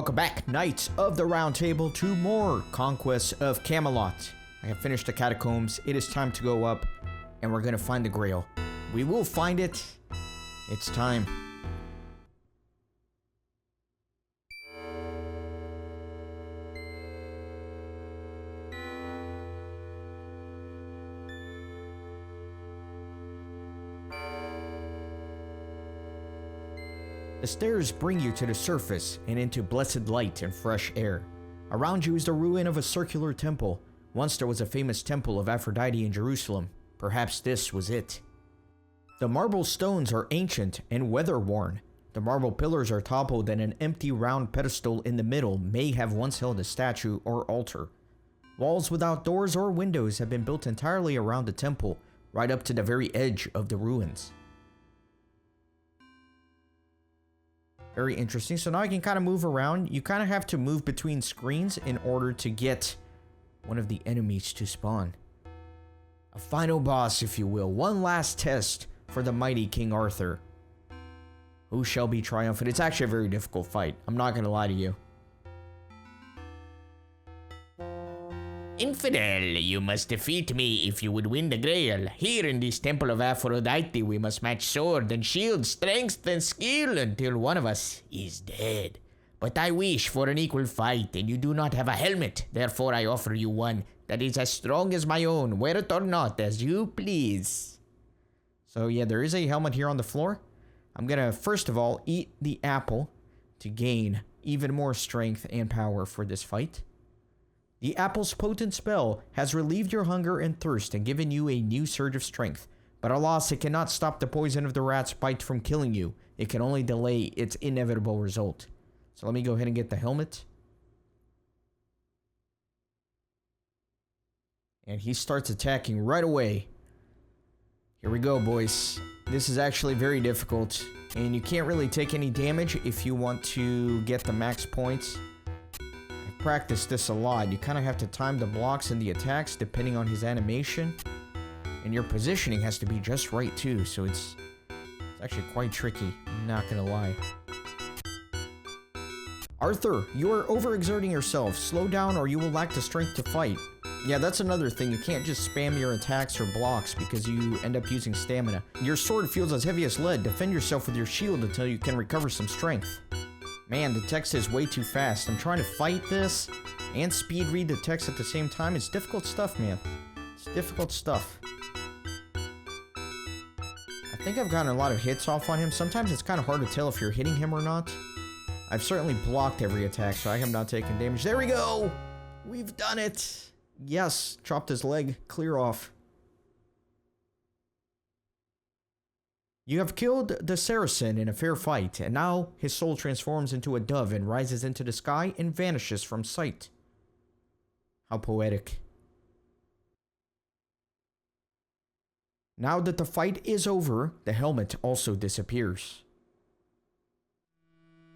welcome back, Knights of the Round Table, to more Conquests of Camelot. I have finished the catacombs. It is time to go up, and we're gonna find the Grail. We will find it. It's time. The stairs bring you to the surface and into blessed light and fresh air. Around you is the ruin of a circular temple. Once there was a famous temple of Aphrodite in Jerusalem. Perhaps this was it. The marble stones are ancient and weather-worn. The marble pillars are toppled, and an empty round pedestal in the middle may have once held a statue or altar. Walls without doors or windows have been built entirely around the temple, right up to the very edge of the ruins. Very interesting. So now I can kind of move around. You kind of have to move between screens in order to get one of the enemies to spawn. A final boss, if you will. One last test for the mighty King Arthur. Who shall be triumphant? It's actually a very difficult fight. I'm not going to lie to you. Infidel, you must defeat me if you would win the Grail. Here in this temple of Aphrodite, we must match sword and shield, strength and skill until one of us is dead. But I wish for an equal fight, and you do not have a helmet. Therefore, I offer you one that is as strong as my own. Wear it or not, as you please. So yeah, there is a helmet here on the floor. I'm gonna, first of all, eat the apple to gain even more strength and power for this fight. The apple's potent spell has relieved your hunger and thirst and given you a new surge of strength. But alas, it cannot stop the poison of the rat's bite from killing you. It can only delay its inevitable result. So let me go ahead and get the helmet. And he starts attacking right away. Here we go, boys. This is actually very difficult. And you can't really take any damage if you want to get the max points. Practice this a lot. You kind of have to time the blocks and the attacks depending on his animation, and your positioning has to be just right too, so it's actually quite tricky, I'm not gonna lie. Arthur, you are overexerting yourself. Slow down or you will lack the strength to fight. Yeah, that's another thing. You can't just spam your attacks or blocks because you end up using stamina. Your sword feels as heavy as lead. Defend yourself with your shield until you can recover some strength. Man, the text is way too fast. I'm trying to fight this and speed read the text at the same time. It's difficult stuff, man. It's difficult stuff. I think I've gotten a lot of hits off on him. Sometimes it's kind of hard to tell if you're hitting him or not. I've certainly blocked every attack, so I have not taken damage. There we go! We've done it! Yes, chopped his leg clear off. You have killed the Saracen in a fair fight, and now his soul transforms into a dove and rises into the sky and vanishes from sight. How poetic. Now that the fight is over, the helmet also disappears.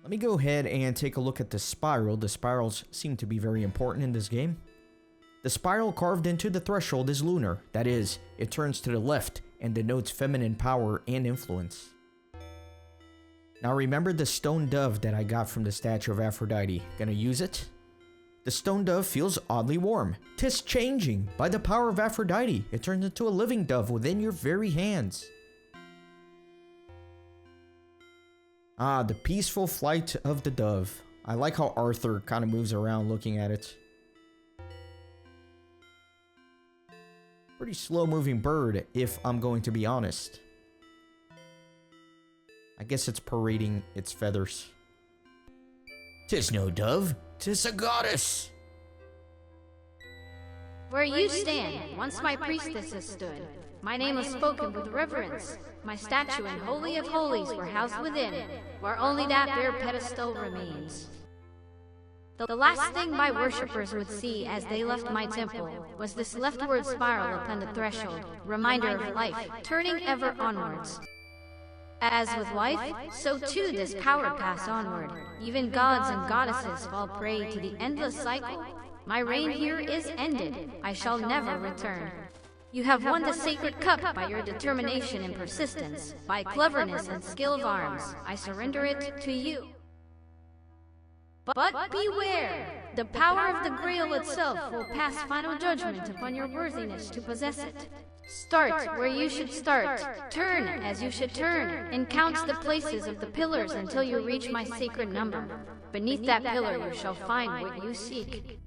Let me go ahead and take a look at the spiral. The spirals seem to be very important in this game. The spiral carved into the threshold is lunar. That is, it turns to the left and denotes feminine power and influence. Now remember the stone dove that I got from the statue of Aphrodite. Gonna use it? The stone dove feels oddly warm. 'Tis changing. By the power of Aphrodite, it turns into a living dove within your very hands. Ah, the peaceful flight of the dove. I like how Arthur kind of moves around looking at it. Pretty slow-moving bird, if I'm going to be honest. I guess it's parading its feathers. 'Tis no dove, 'tis a goddess. Where you stand, once my priestesses stood. My name was spoken with reverence. My statue and Holy of Holies were housed within, where only that bare pedestal remains. The last thing my worshippers would see as they left my temple was this leftward spiral upon the threshold, reminder of life, turning ever onwards. As with life, so too does power pass onward. Even gods and goddesses fall prey to the endless cycle. My reign here is ended. I shall never return. You have won the sacred cup by your determination and persistence. By cleverness and skill of arms, I surrender it to you. But beware! The power of the Grail itself will pass final judgment upon your worthiness to possess it. Start where you should start, turn as you should turn, and count the places of the pillars until you reach my sacred number. Beneath that pillar you shall find what you seek.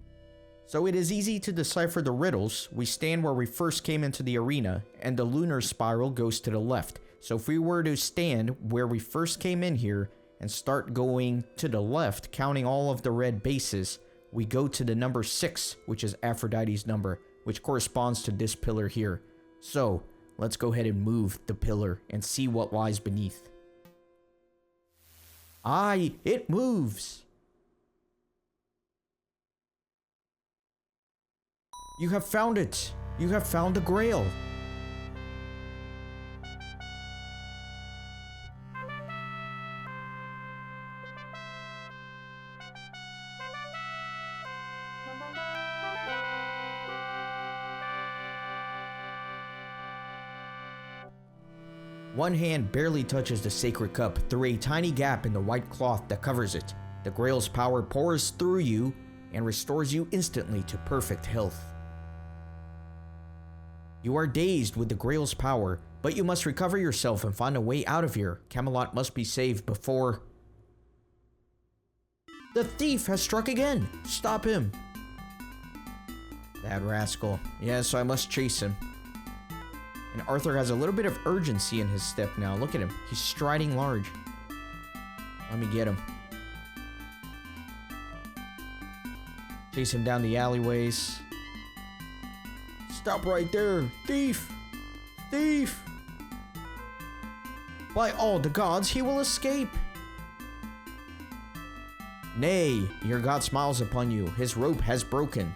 So it is easy to decipher the riddles. We stand where we first came into the arena, and the lunar spiral goes to the left. So if we were to stand where we first came in here, and start going to the left, counting all of the red bases, we go to the number 6, which is Aphrodite's number, which corresponds to this pillar here. So, let's go ahead and move the pillar and see what lies beneath. Aye, it moves! You have found it! You have found the Grail! One hand barely touches the sacred cup through a tiny gap in the white cloth that covers it. The Grail's power pours through you and restores you instantly to perfect health. You are dazed with the Grail's power, but you must recover yourself and find a way out of here. Camelot must be saved before... The thief has struck again! Stop him! That rascal. Yes, I must chase him. And Arthur has a little bit of urgency in his step now. Look at him. He's striding large. Let me get him. Chase him down the alleyways. Stop right there. Thief! Thief! By all the gods, he will escape! Nay, your god smiles upon you. His rope has broken.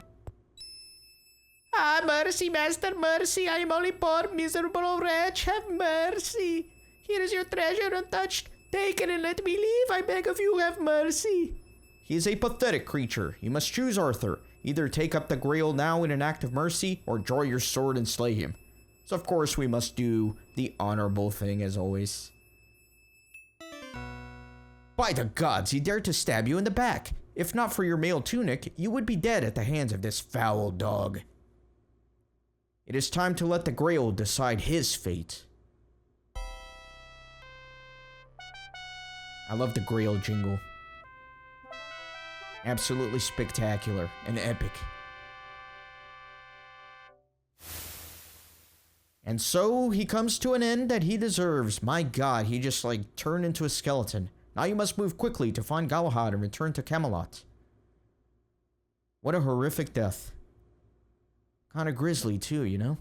Ah, mercy, master, mercy. I am only poor, miserable wretch. Have mercy. Here is your treasure untouched. Take it and let me leave. I beg of you, have mercy. He is a pathetic creature. You must choose, Arthur. Either take up the Grail now in an act of mercy, or draw your sword and slay him. So of course we must do the honorable thing as always. By the gods, he dared to stab you in the back. If not for your mail tunic, you would be dead at the hands of this foul dog. It is time to let the Grail decide his fate. I love the Grail jingle. Absolutely spectacular and epic. And so he comes to an end that he deserves. My god, he just like turned into a skeleton. Now you must move quickly to find Galahad and return to Camelot. What a horrific death. Kind of grisly too, you know?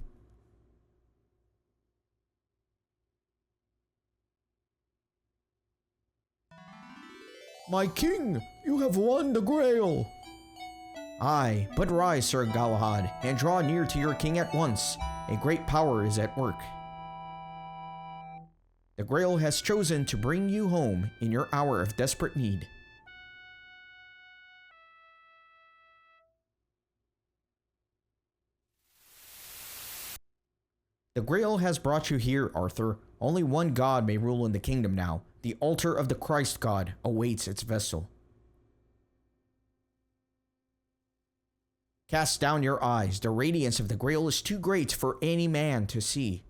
My king, you have won the Grail! Aye, but rise, Sir Galahad, and draw near to your king at once. A great power is at work. The Grail has chosen to bring you home in your hour of desperate need. The Grail has brought you here, Arthur. Only one god may rule in the kingdom now. The altar of the Christ God awaits its vessel. Cast down your eyes. The radiance of the Grail is too great for any man to see.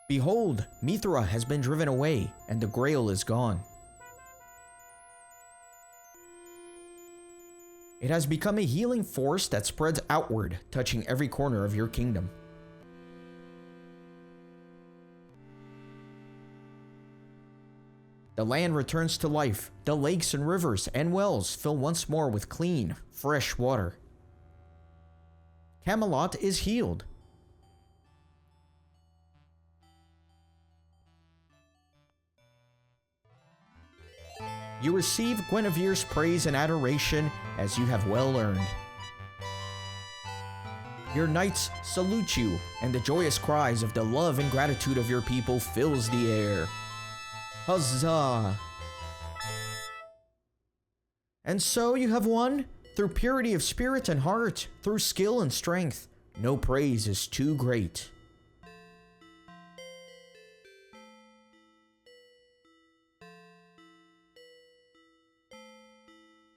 Behold, Mithra has been driven away, and the Grail is gone. It has become a healing force that spreads outward, touching every corner of your kingdom. The land returns to life. The lakes and rivers and wells fill once more with clean, fresh water. Camelot is healed. You receive Guinevere's praise and adoration as you have well earned. Your knights salute you, and the joyous cries of the love and gratitude of your people fills the air. Huzzah! And so you have won, through purity of spirit and heart, through skill and strength. No praise is too great.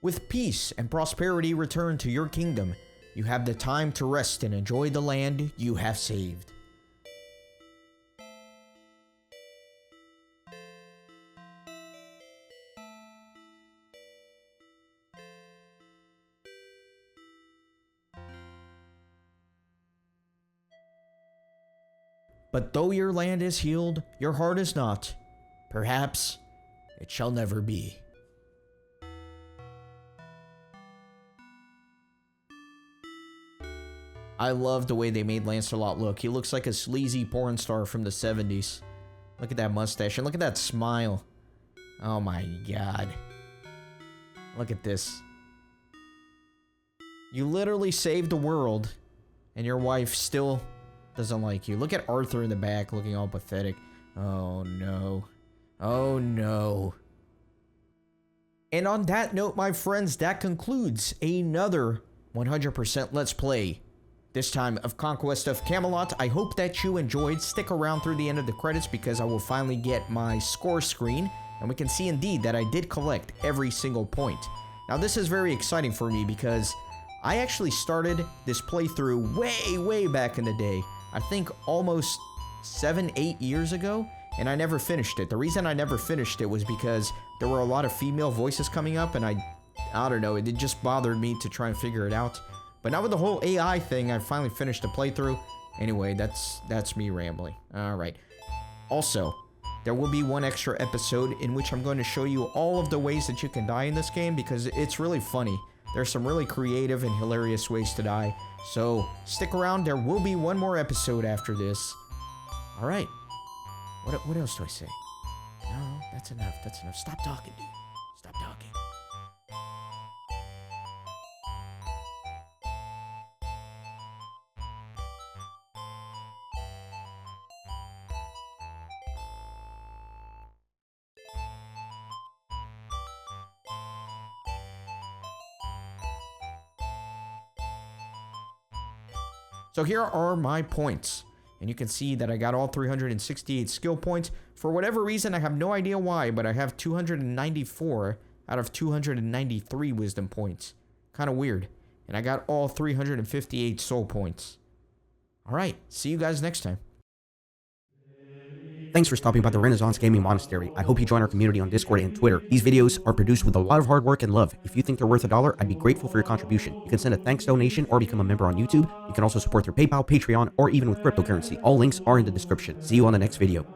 With peace and prosperity returned to your kingdom, you have the time to rest and enjoy the land you have saved. But though your land is healed, your heart is not. Perhaps it shall never be. I love the way they made Lancelot look. He looks like a sleazy porn star from the 70s. Look at that mustache and look at that smile. Oh my god. Look at this. You literally saved the world, and your wife still doesn't like you. Look at Arthur in the back looking all pathetic. Oh no. Oh no. And on that note, my friends, that concludes another 100% Let's Play. This time of Conquest of Camelot. I hope that you enjoyed. Stick around through the end of the credits because I will finally get my score screen. And we can see indeed that I did collect every single point. Now this is very exciting for me because I actually started this playthrough way back in the day. I think almost 7-8 years ago, and I never finished it. The reason I never finished it was because there were a lot of female voices coming up, and I don't know, it just bothered me to try and figure it out. But now with the whole AI thing, I finally finished the playthrough. Anyway, that's me rambling. Alright. Also, there will be one extra episode in which I'm going to show you all of the ways that you can die in this game because it's really funny. There's some really creative and hilarious ways to die. So, stick around. There will be one more episode after this. Alright. What else do I say? No, that's enough. That's enough. Stop talking, dude. Stop talking. So here are my points, and you can see that I got all 368 skill points. For whatever reason, I have no idea why, but I have 294 out of 293 wisdom points. Kind of weird. And I got all 358 soul points. Alright, see you guys next time. Thanks for stopping by the Renaissance Gaming Monastery. I hope you join our community on Discord and Twitter. These videos are produced with a lot of hard work and love. If you think they're worth $1, I'd be grateful for your contribution. You can send a thanks donation or become a member on YouTube. You can also support through PayPal, Patreon, or even with cryptocurrency. All links are in the description. See you on the next video.